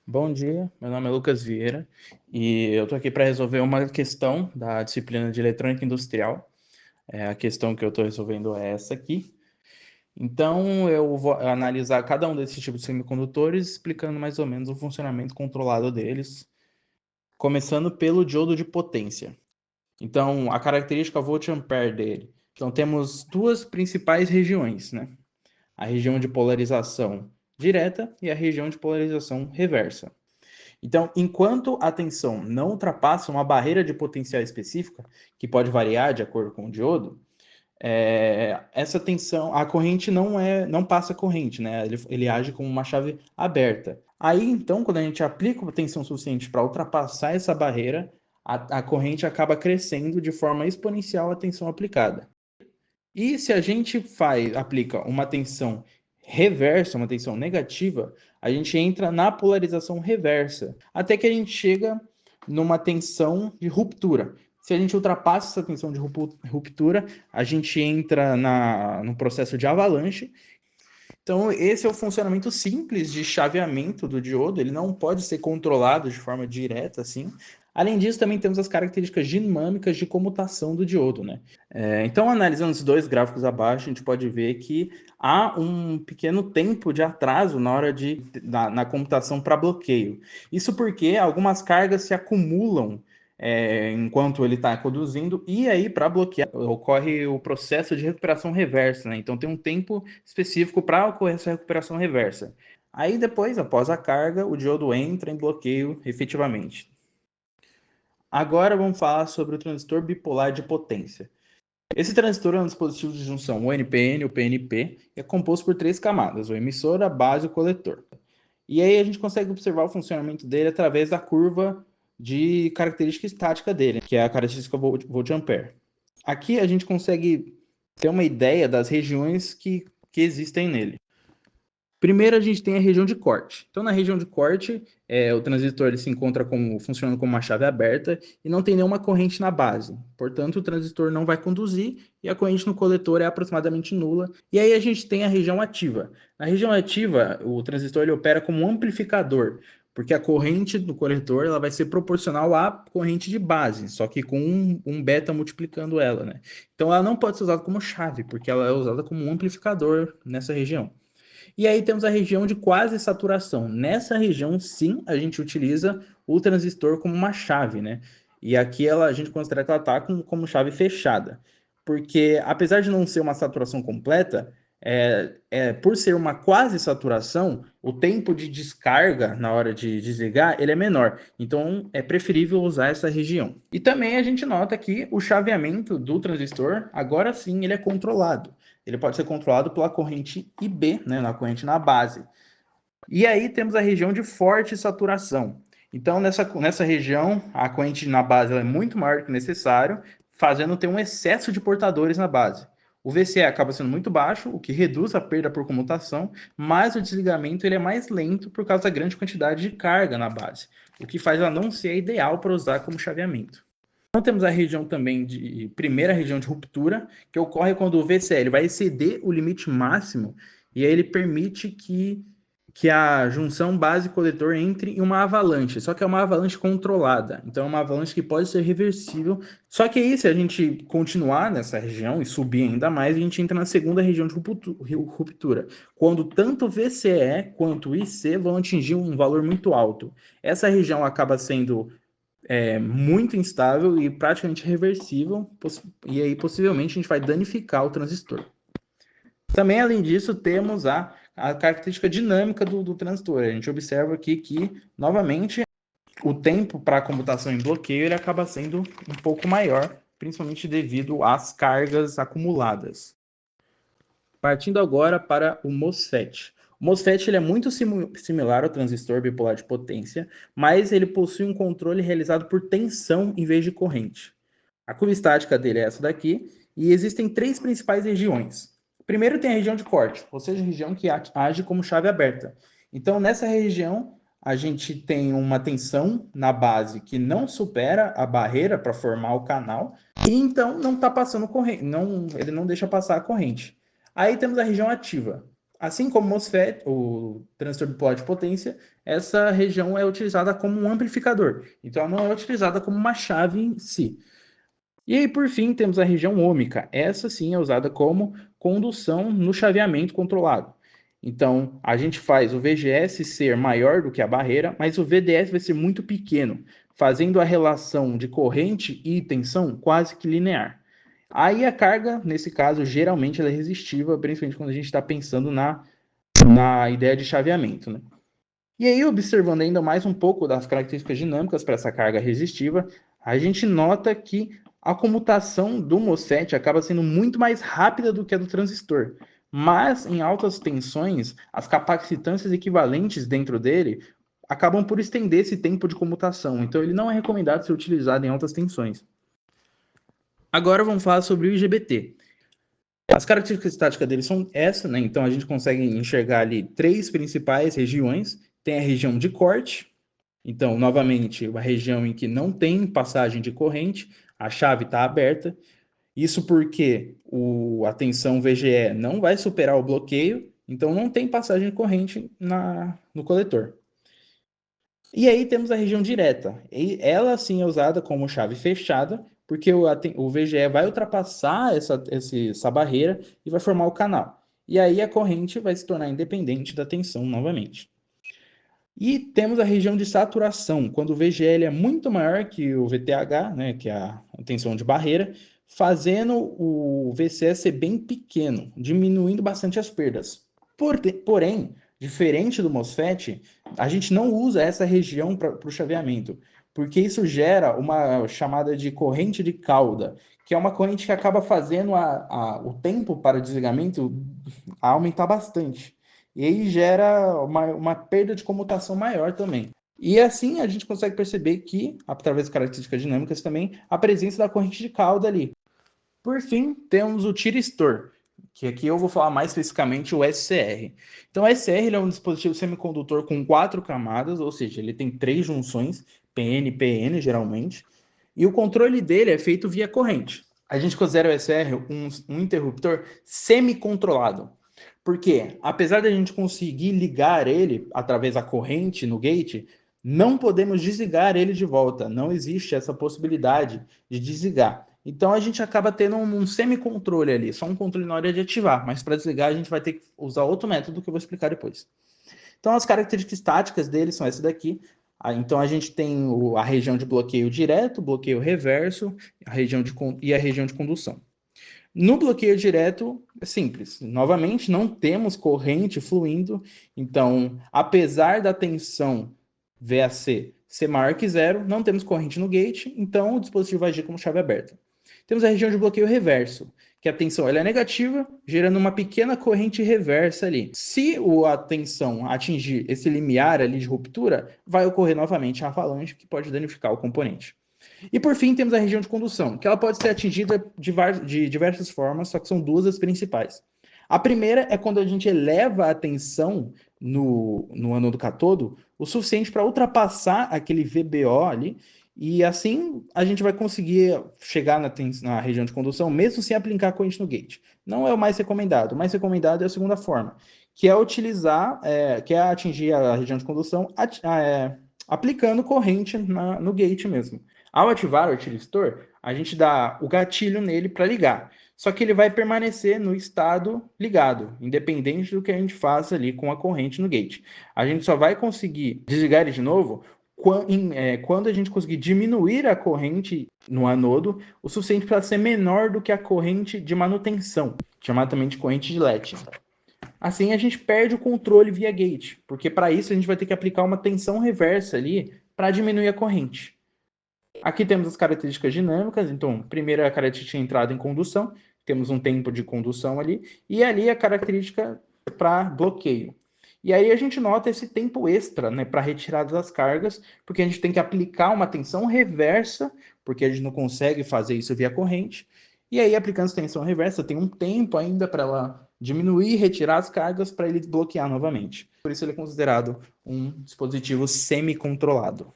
Bom dia, meu nome é Lucas Vieira e eu estou aqui para resolver uma questão da disciplina de eletrônica industrial. A questão que eu estou resolvendo é essa aqui. Então, eu vou analisar cada um desses tipos de semicondutores, explicando mais ou menos o funcionamento controlado deles, começando pelo diodo de potência. Então, a característica volt-ampere dele. Então, temos duas principais regiões, né? A região de polarização direta e a região de polarização reversa. Então, enquanto a tensão não ultrapassa uma barreira de potencial específica, que pode variar de acordo com o diodo, essa tensão, a corrente não passa corrente, né? Ele age como uma chave aberta. Aí, então, quando a gente aplica uma tensão suficiente para ultrapassar essa barreira, a corrente acaba crescendo de forma exponencial à tensão aplicada. E se a gente aplica uma tensão reversa, uma tensão negativa, a gente entra na polarização reversa, até que a gente chega numa tensão de ruptura. Se a gente ultrapassa essa tensão de ruptura, a gente entra no processo de avalanche. Então, esse é o funcionamento simples de chaveamento do diodo, ele não pode ser controlado de forma direta assim. Além disso, também temos as características dinâmicas de comutação do diodo, né? Então, analisando os dois gráficos abaixo, a gente pode ver que há um pequeno tempo de atraso na computação para bloqueio. Isso porque algumas cargas se acumulam enquanto ele está conduzindo, e aí, para bloquear, ocorre o processo de recuperação reversa, né? Então, tem um tempo específico para ocorrer essa recuperação reversa. Aí, depois, após a carga, o diodo entra em bloqueio efetivamente. Agora, vamos falar sobre o transistor bipolar de potência. Esse transistor é um dispositivo de junção ONPN ou PNP e é composto por três camadas, o emissor, a base e o coletor. E aí a gente consegue observar o funcionamento dele através da curva de característica estática dele, que é a característica volt-ampere. Aqui a gente consegue ter uma ideia das regiões que existem nele. Primeiro a gente tem a região de corte. Então na região de corte, o transistor ele se encontra funcionando como uma chave aberta e não tem nenhuma corrente na base. Portanto, o transistor não vai conduzir e a corrente no coletor é aproximadamente nula. E aí a gente tem a região ativa. Na região ativa, o transistor ele opera como um amplificador, porque a corrente do coletor ela vai ser proporcional à corrente de base, só que com um beta multiplicando ela, né? Então ela não pode ser usada como chave, porque ela é usada como um amplificador nessa região. E aí temos a região de quase saturação. Nessa região, sim, a gente utiliza o transistor como uma chave, né? E aqui a gente considera que ela está como chave fechada. Porque, apesar de não ser uma saturação completa, por ser uma quase saturação, o tempo de descarga na hora de desligar ele é menor. Então, é preferível usar essa região. E também a gente nota que o chaveamento do transistor, agora sim, ele é controlado. Ele pode ser controlado pela corrente IB, né, na corrente na base. E aí temos a região de forte saturação. Então, nessa região, a corrente na base é muito maior do que necessário, fazendo ter um excesso de portadores na base. O VCE acaba sendo muito baixo, o que reduz a perda por comutação, mas o desligamento ele é mais lento por causa da grande quantidade de carga na base, o que faz ela não ser ideal para usar como chaveamento. Então temos a região também primeira região de ruptura, que ocorre quando o VCL vai exceder o limite máximo e aí ele permite que a junção base-coletor entre em uma avalanche, só que é uma avalanche controlada. Então é uma avalanche que pode ser reversível. Só que aí, se a gente continuar nessa região e subir ainda mais, a gente entra na segunda região de ruptura, quando tanto o VCE quanto o IC vão atingir um valor muito alto. Essa região acaba sendo muito instável e praticamente reversível, e aí possivelmente a gente vai danificar o transistor. Também, além disso, temos a característica dinâmica do transistor. A gente observa aqui que, novamente, o tempo para a computação em bloqueio ele acaba sendo um pouco maior, principalmente devido às cargas acumuladas. Partindo agora para o MOSFET. O MOSFET ele é muito similar ao transistor bipolar de potência, mas ele possui um controle realizado por tensão em vez de corrente. A curva estática dele é essa daqui, e existem três principais regiões. Primeiro tem a região de corte, ou seja, a região que age como chave aberta. Então, nessa região, a gente tem uma tensão na base que não supera a barreira para formar o canal, e então não está passando corrente, ele não deixa passar a corrente. Aí temos a região ativa. Assim como o MOSFET, o transistor bipolar de potência, essa região é utilizada como um amplificador. Então, ela não é utilizada como uma chave em si. E aí, por fim, temos a região ômica. Essa sim é usada como condução no chaveamento controlado. Então, a gente faz o VGS ser maior do que a barreira, mas o VDS vai ser muito pequeno, fazendo a relação de corrente e tensão quase que linear. Aí a carga, nesse caso, geralmente ela é resistiva, principalmente quando a gente está pensando na ideia de chaveamento, né? E aí, observando ainda mais um pouco das características dinâmicas para essa carga resistiva, a gente nota que a comutação do MOSFET acaba sendo muito mais rápida do que a do transistor. Mas em altas tensões, as capacitâncias equivalentes dentro dele acabam por estender esse tempo de comutação. Então, ele não é recomendado ser utilizado em altas tensões. Agora vamos falar sobre o IGBT. As características estáticas dele são essa, né? Então a gente consegue enxergar ali três principais regiões. Tem a região de corte, então, novamente, uma região em que não tem passagem de corrente, a chave está aberta. Isso porque a tensão VGE não vai superar o bloqueio, então não tem passagem de corrente no coletor. E aí temos a região direta. E ela sim é usada como chave fechada, porque o VGE vai ultrapassar essa barreira e vai formar o canal. E aí a corrente vai se tornar independente da tensão novamente. E temos a região de saturação, quando o VGL é muito maior que o VTH, né, que é a tensão de barreira, fazendo o VCE ser bem pequeno, diminuindo bastante as perdas. Porém, diferente do MOSFET, a gente não usa essa região para o chaveamento, porque isso gera uma chamada de corrente de cauda, que é uma corrente que acaba fazendo o tempo para desligamento aumentar bastante. E aí gera uma perda de comutação maior também. E assim a gente consegue perceber que, através das características dinâmicas também, a presença da corrente de cauda ali. Por fim, temos o tiristor, que aqui eu vou falar mais especificamente o SCR. Então, o SCR ele é um dispositivo semicondutor com 4 camadas, ou seja, ele tem 3 junções, PN e PN geralmente, e o controle dele é feito via corrente. A gente considera o SCR um interruptor semi-controlado. Porque, apesar de a gente conseguir ligar ele através da corrente no gate, não podemos desligar ele de volta. Não existe essa possibilidade de desligar. Então a gente acaba tendo um semi-controle ali, só um controle na hora de ativar, mas para desligar a gente vai ter que usar outro método que eu vou explicar depois. Então as características estáticas dele são essas daqui. Então a gente tem a região de bloqueio direto, bloqueio reverso e a região de condução. No bloqueio direto, é simples. Novamente, não temos corrente fluindo. Então, apesar da tensão VAC ser maior que zero, não temos corrente no gate. Então, o dispositivo vai agir como chave aberta. Temos a região de bloqueio reverso, que a tensão ela é negativa, gerando uma pequena corrente reversa ali. Se a tensão atingir esse limiar ali de ruptura, vai ocorrer novamente a avalanche, que pode danificar o componente. E por fim, temos a região de condução, que ela pode ser atingida de diversas formas, só que são duas as principais. A primeira é quando a gente eleva a tensão no ânodo catodo o suficiente para ultrapassar aquele VBO ali, e assim a gente vai conseguir chegar na região de condução, mesmo sem aplicar corrente no gate. Não é o mais recomendado. O mais recomendado é a segunda forma, que é que é atingir a região de condução aplicando corrente no gate mesmo. Ao ativar o tiristor, a gente dá o gatilho nele para ligar. Só que ele vai permanecer no estado ligado, independente do que a gente faça ali com a corrente no gate. A gente só vai conseguir desligar ele de novo quando a gente conseguir diminuir a corrente no anodo o suficiente para ser menor do que a corrente de manutenção, chamada também de corrente de LED. Assim a gente perde o controle via gate, porque para isso a gente vai ter que aplicar uma tensão reversa ali para diminuir a corrente. Aqui temos as características dinâmicas, então, primeiro é a característica de entrada em condução, temos um tempo de condução ali, e ali a característica para bloqueio. E aí a gente nota esse tempo extra, né, para retirada das cargas, porque a gente tem que aplicar uma tensão reversa, porque a gente não consegue fazer isso via corrente, e aí aplicando tensão reversa, tem um tempo ainda para ela diminuir e retirar as cargas para ele bloquear novamente. Por isso ele é considerado um dispositivo semi-controlado.